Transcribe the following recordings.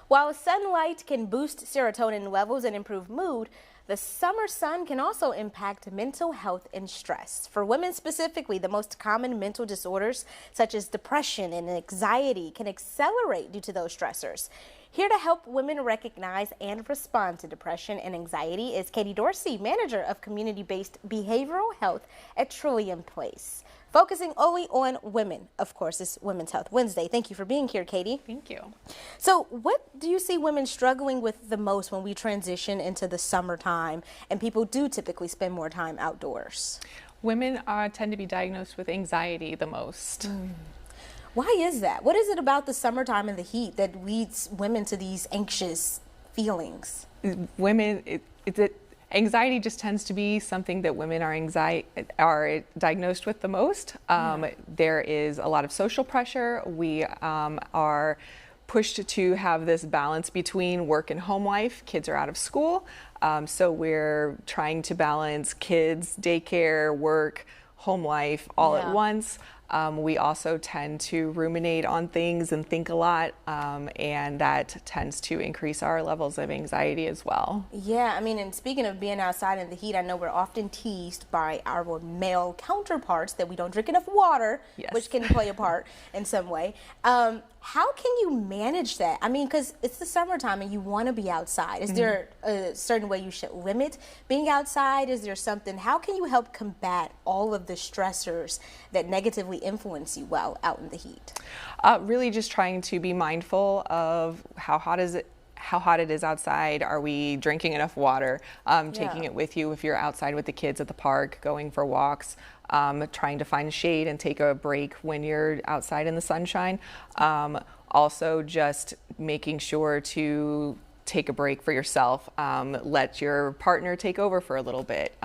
While sunlight can boost serotonin levels and improve mood, the summer sun can also impact mental health and stress. For women specifically, the most common mental disorders such as depression and anxiety can accelerate due to those stressors. Here to help women recognize and respond to depression and anxiety is Katie Dorsey, manager of community-based behavioral health at Trillium Place. Focusing only on women. Of course, it's Women's Health Wednesday. Thank you for being here, Katie. Thank you. So what do you see women struggling with the most when we transition into the summertime and people do typically spend more time outdoors? Women tend to be diagnosed with anxiety the most. Why is that? What is it about the summertime and the heat that leads women to these anxious feelings? Anxiety just tends to be something that women are diagnosed with the most. There is a lot of social pressure. We are pushed to have this balance between work and home life. Kids are out of school, so we're trying to balance kids, daycare, work, home life all at once. We also tend to ruminate on things and think a lot, and that tends to increase our levels of anxiety as well. Yeah, I mean, and speaking of being outside in the heat, I know we're often teased by our male counterparts that we don't drink enough water, which can play a part in some way. How can you manage that? I mean, because it's the summertime and you want to be outside. Is there a certain way you should limit being outside? Is there something? How can you help combat all of the stressors that negatively influence you while out in the heat? Really just trying to be mindful of how hot it is outside. Are we drinking enough water? Taking it with you if you're outside with the kids at the park, going for walks. Trying to find shade and take a break when you're outside in the sunshine. Also just making sure to take a break for yourself. Let your partner take over for a little bit.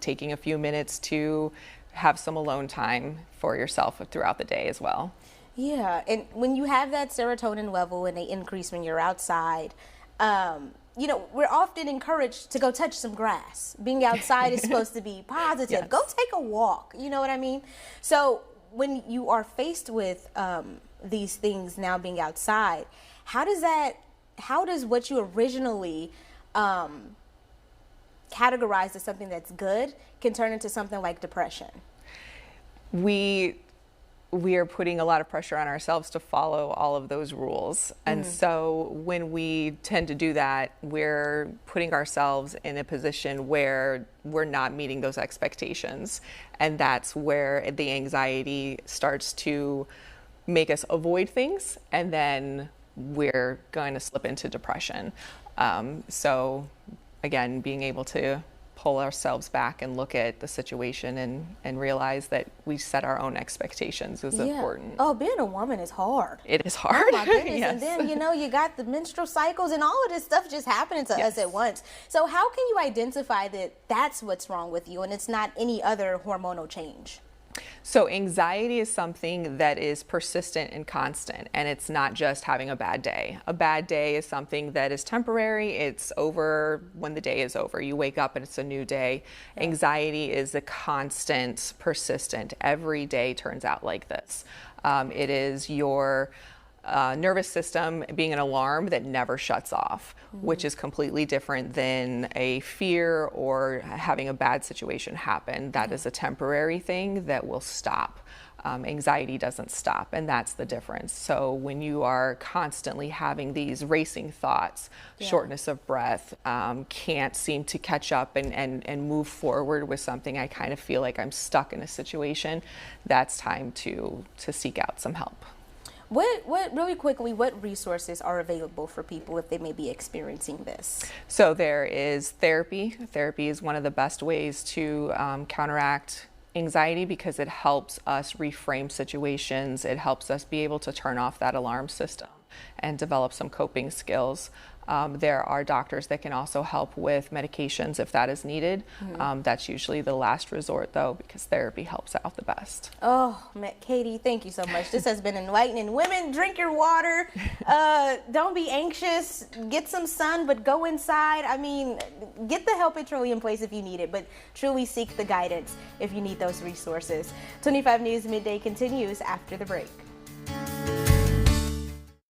Taking a few minutes to have some alone time for yourself throughout the day as well. Yeah, and when you have that serotonin level and they increase when you're outside, you know, we're often encouraged to go touch some grass. Being outside is supposed to be positive. Go take a walk, you know what I mean? So when you are faced with these things now being outside, how does what you originally categorize as something that's good can turn into something like depression? We are putting a lot of pressure on ourselves to follow all of those rules. And so when we tend to do that, we're putting ourselves in a position where we're not meeting those expectations. And that's where the anxiety starts to make us avoid things, and then we're going to slip into depression. So again, being able to pull ourselves back and look at the situation and realize that we set our own expectations is important. Oh, being a woman is hard. It is hard. Oh my goodness. And then, you know, you got the menstrual cycles and all of this stuff just happening to us at once. So how can you identify that that's what's wrong with you and it's not any other hormonal change? So anxiety is something that is persistent and constant, and it's not just having a bad day. A bad day is something that is temporary. It's over when the day is over. You wake up and it's a new day. Anxiety is a constant, persistent. Every day turns out like this. It is your nervous system being an alarm that never shuts off, which is completely different than a fear or having a bad situation happen. That is a temporary thing that will stop. Anxiety doesn't stop, and that's the difference. So when you are constantly having these racing thoughts, shortness of breath, can't seem to catch up and move forward with something, I kind of feel like I'm stuck in a situation, that's time to seek out some help. Really quickly, what resources are available for people if they may be experiencing this? So there is therapy. Therapy is one of the best ways to counteract anxiety because it helps us reframe situations. It helps us be able to turn off that alarm system and develop some coping skills. There are doctors that can also help with medications if that is needed. That's usually the last resort, though, because therapy helps out the best. Oh, Katie, thank you so much. This has been enlightening. Women, drink your water. Don't be anxious. Get some sun, but go inside. I mean, get the help at Trillium Place if you need it, but truly seek the guidance if you need those resources. 25 News Midday continues after the break.